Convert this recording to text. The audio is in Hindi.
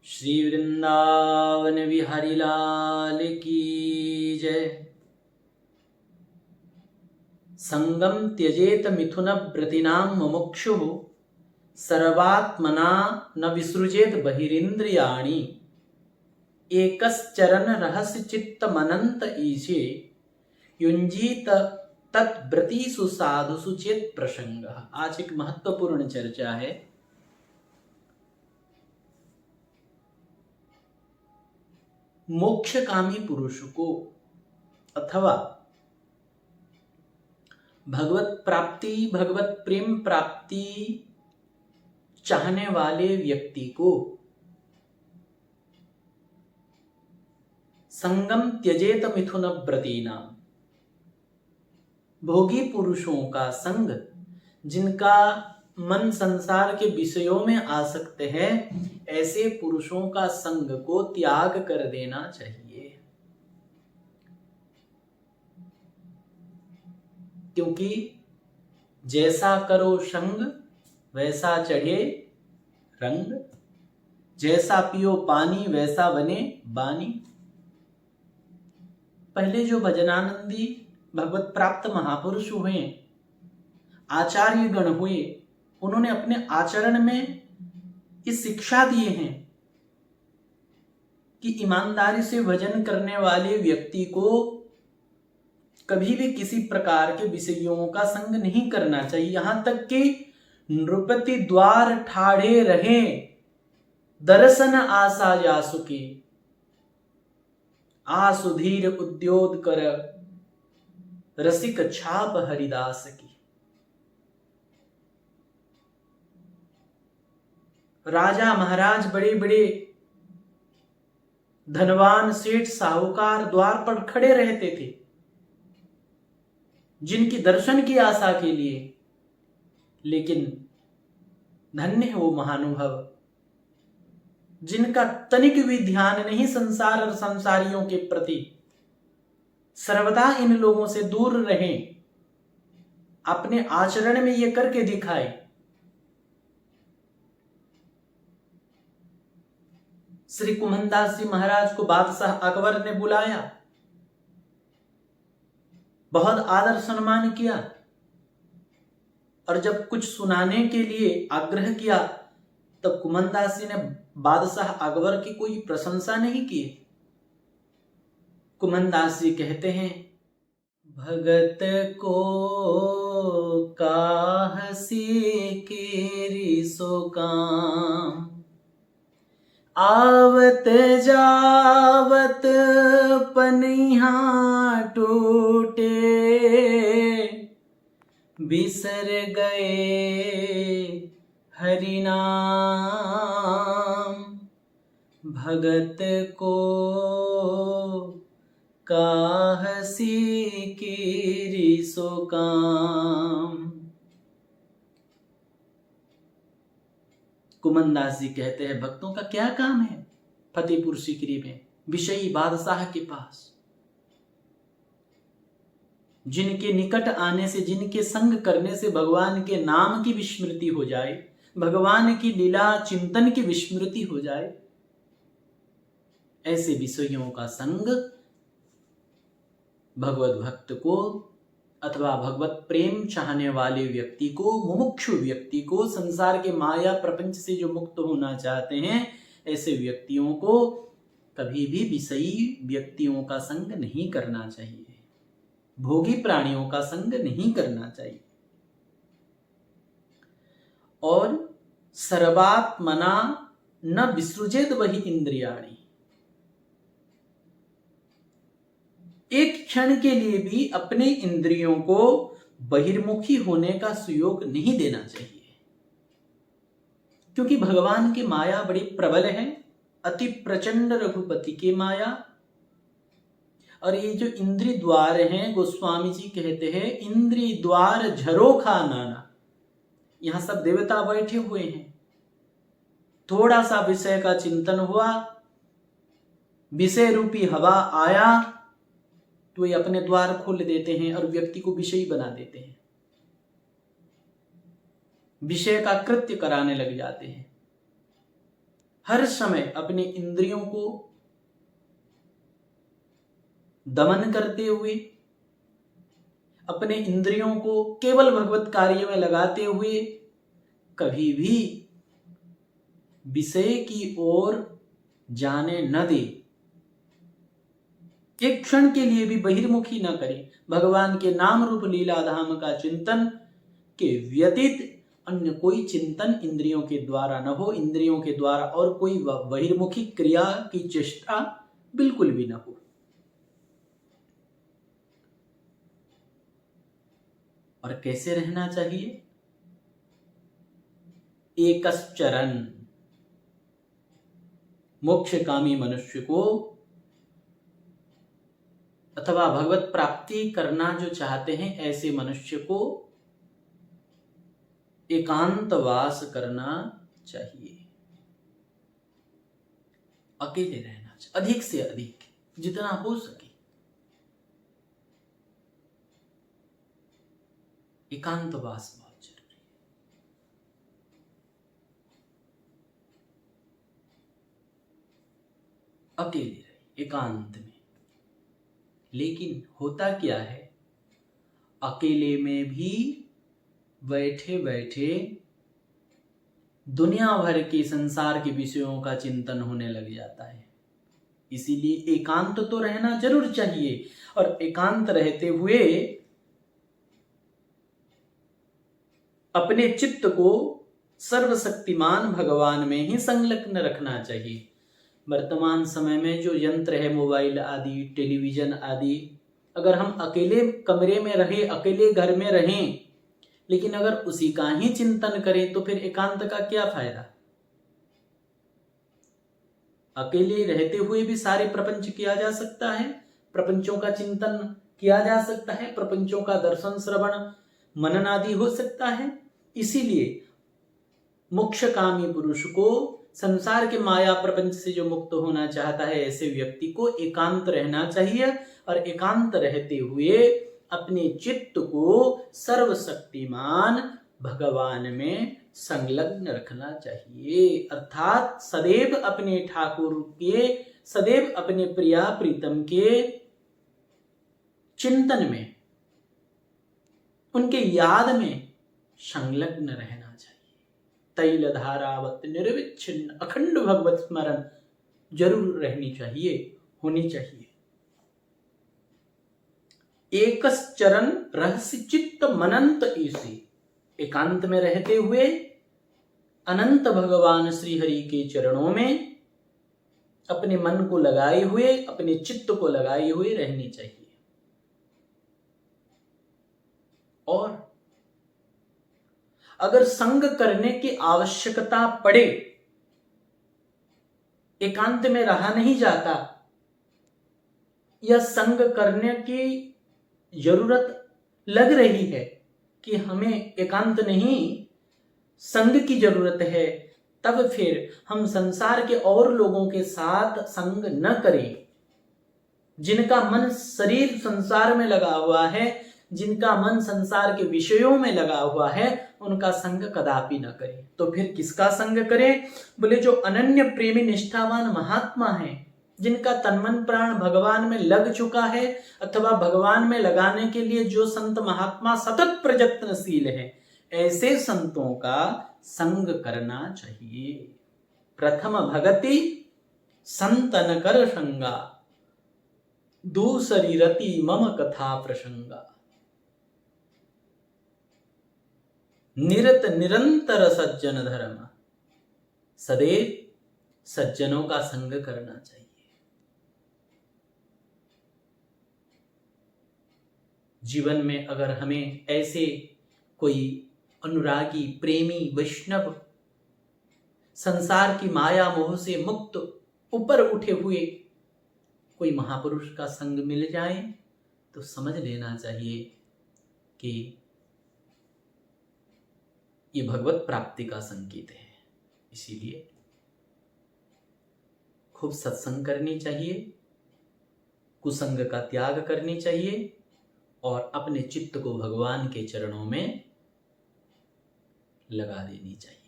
श्री वृंदावन बिहारी लाल की जय। संगम त्यजेत मिथुन व्रतिनां मुमुक्षुः सर्वात्मना न विसृजेत बहिरिंद्रियाणि एकश्चरण रहस्य चित्तमनंत ईशे युंजीत तद्व्रतिषु साधुषु चेत प्रसंगः। आज एक महत्वपूर्ण चर्चा है। मोक्षकामी पुरुष को अथवा भगवत प्राप्ति भगवत प्रेम प्राप्ति चाहने वाले व्यक्ति को संगम त्यजेत मिथुन व्रतीनां, भोगी पुरुषों का संग, जिनका मन संसार के विषयों में आसक्त है, ऐसे पुरुषों का संग को त्याग कर देना चाहिए। क्योंकि जैसा करो संग वैसा चढ़े रंग, जैसा पियो पानी वैसा बने बानी। पहले जो भजनानंदी भगवत प्राप्त महापुरुष हुए, आचार्य गण हुए, उन्होंने अपने आचरण में इस शिक्षा दिए हैं कि ईमानदारी से भजन करने वाले व्यक्ति को कभी भी किसी प्रकार के विषयों का संग नहीं करना चाहिए। यहां तक कि नृपति द्वार ठाड़े रहे दर्शन आशा यासुके, आसुधीर उद्योत कर रसिक छाप हरिदास की। राजा महाराज, बड़े बड़े धनवान सेठ साहूकार द्वार पर खड़े रहते थे, जिनकी दर्शन की आशा के लिए। लेकिन धन्य है वो महानुभव जिनका तनिक भी ध्यान नहीं संसार और संसारियों के प्रति, सर्वदा इन लोगों से दूर रहें, अपने आचरण में ये करके दिखाए। श्री कुमनदास जी महाराज को बादशाह अकबर ने बुलाया, बहुत आदर सम्मान किया, और जब कुछ सुनाने के लिए आग्रह किया तब कुमनदास जी ने बादशाह अकबर की कोई प्रशंसा नहीं की। कुमनदास जी कहते हैं, भगत को काहसी केरी सो काम, आवत जावत पनिहा टूटे, बिसर गए हरि नाम, भगत को काहसी केरी सो काम। कुमनदास जी कहते हैं, भक्तों का क्या काम है फतेहपुर सीकरी में, विषयी बादशाह के पास, जिनके निकट आने से, जिनके संग करने से भगवान के नाम की विस्मृति हो जाए, भगवान की लीला चिंतन की विस्मृति हो जाए, ऐसे विषयों का संग भगवत भक्त को अथवा भगवत प्रेम चाहने वाले व्यक्ति को, मुमुक्षु व्यक्ति को, संसार के माया प्रपंच से जो मुक्त होना चाहते हैं, ऐसे व्यक्तियों को कभी भी विषयी व्यक्तियों का संग नहीं करना चाहिए, भोगी प्राणियों का संग नहीं करना चाहिए। और सर्वात्मना न विसृजेत बहि इंद्रियाणि, एक क्षण के लिए भी अपने इंद्रियों को बहिर्मुखी होने का सुयोग नहीं देना चाहिए। क्योंकि भगवान की माया बड़ी प्रबल है, अति प्रचंड रघुपति की माया। और ये जो इंद्रिय द्वार हैं, गोस्वामी जी कहते हैं, इंद्रिय द्वार झरोखा नाना। यहां सब देवता बैठे हुए हैं, थोड़ा सा विषय का चिंतन हुआ, विषय रूपी हवा आया तो ये अपने द्वार खोल देते हैं और व्यक्ति को विषयी बना देते हैं, विषय का कृत्य कराने लग जाते हैं। हर समय अपने इंद्रियों को दमन करते हुए, अपने इंद्रियों को केवल भगवत कार्य में लगाते हुए कभी भी विषय की ओर जाने न दे। एक क्षण के लिए भी बहिर्मुखी न करे। भगवान के नाम रूप लीला धाम का चिंतन के व्यतीत अन्य कोई चिंतन इंद्रियों के द्वारा न हो। इंद्रियों के द्वारा और कोई बहिर्मुखी क्रिया की चेष्टा बिल्कुल भी न हो। और कैसे रहना चाहिए? एकश्चरन्, मोक्षकामी मनुष्य को अथवा भगवत प्राप्ति करना जो चाहते हैं ऐसे मनुष्य को एकांतवास करना चाहिए। अकेले रहना चाहिए, अधिक से अधिक जितना हो सके एकांतवास बहुत जरूरी है। अकेले रहे एकांत में। लेकिन होता क्या है, अकेले में भी बैठे बैठे दुनिया भर के संसार के विषयों का चिंतन होने लग जाता है। इसीलिए एकांत तो रहना जरूर चाहिए और एकांत रहते हुए अपने चित्त को सर्वशक्तिमान भगवान में ही संलग्न रखना चाहिए। वर्तमान समय में जो यंत्र है, मोबाइल आदि, टेलीविजन आदि, अगर हम अकेले कमरे में रहे, अकेले घर में रहें, लेकिन अगर उसी का ही चिंतन करें तो फिर एकांत का क्या फायदा? अकेले रहते हुए भी सारे प्रपंच किया जा सकता है, प्रपंचों का चिंतन किया जा सकता है, प्रपंचों का दर्शन, श्रवण, मनन आदि हो सकता है। इसीलिए मोक्षकामी पुरुष को, संसार के माया प्रपंच से जो मुक्त होना चाहता है, ऐसे व्यक्ति को एकांत रहना चाहिए और एकांत रहते हुए अपने चित्त को सर्वशक्तिमान भगवान में संलग्न रखना चाहिए। अर्थात सदैव अपने ठाकुर के, सदैव अपने प्रिया प्रीतम के चिंतन में, उनके याद में संलग्न रहना चाहिए। तैल धारावत निर्विच्छिन्न अखंड भगवत स्मरण जरूर रहनी चाहिए, होनी चाहिए। एकश्चरन् रहस्य चित्त मनंत ईसी, एकांत में रहते हुए अनंत भगवान श्री हरि के चरणों में अपने मन को लगाए हुए, अपने चित्त को लगाए हुए रहनी चाहिए। और अगर संग करने की आवश्यकता पड़े, एकांत में रहा नहीं जाता या संग करने की जरूरत लग रही है कि हमें एकांत नहीं संग की जरूरत है, तब फिर हम संसार के और लोगों के साथ संग न करें। जिनका मन शरीर संसार में लगा हुआ है, जिनका मन संसार के विषयों में लगा हुआ है, उनका संग कदापि न करें। तो फिर किसका संग करें? बोले जो अनन्य प्रेमी निष्ठावान महात्मा हैं, जिनका तन्मन प्राण भगवान में लग चुका है, अथवा भगवान में लगाने के लिए जो संत महात्मा सतत प्रयत्नशील हैं, ऐसे संतों का संग करना चाहिए। प्रथम भगति संतन कर संगा, दूसरी रति मम कथा प्रसंगा। निरत निरंतर सज्जन धर्म, सदैव सज्जनों का संग करना चाहिए। जीवन में अगर हमें ऐसे कोई अनुरागी, प्रेमी, वैष्णव, संसार की माया मोह से मुक्त, ऊपर उठे हुए कोई महापुरुष का संग मिल जाए तो समझ लेना चाहिए कि ये भगवत प्राप्ति का संकेत है। इसीलिए खूब सत्संग करनी चाहिए, कुसंग का त्याग करनी चाहिए और अपने चित्त को भगवान के चरणों में लगा देनी चाहिए।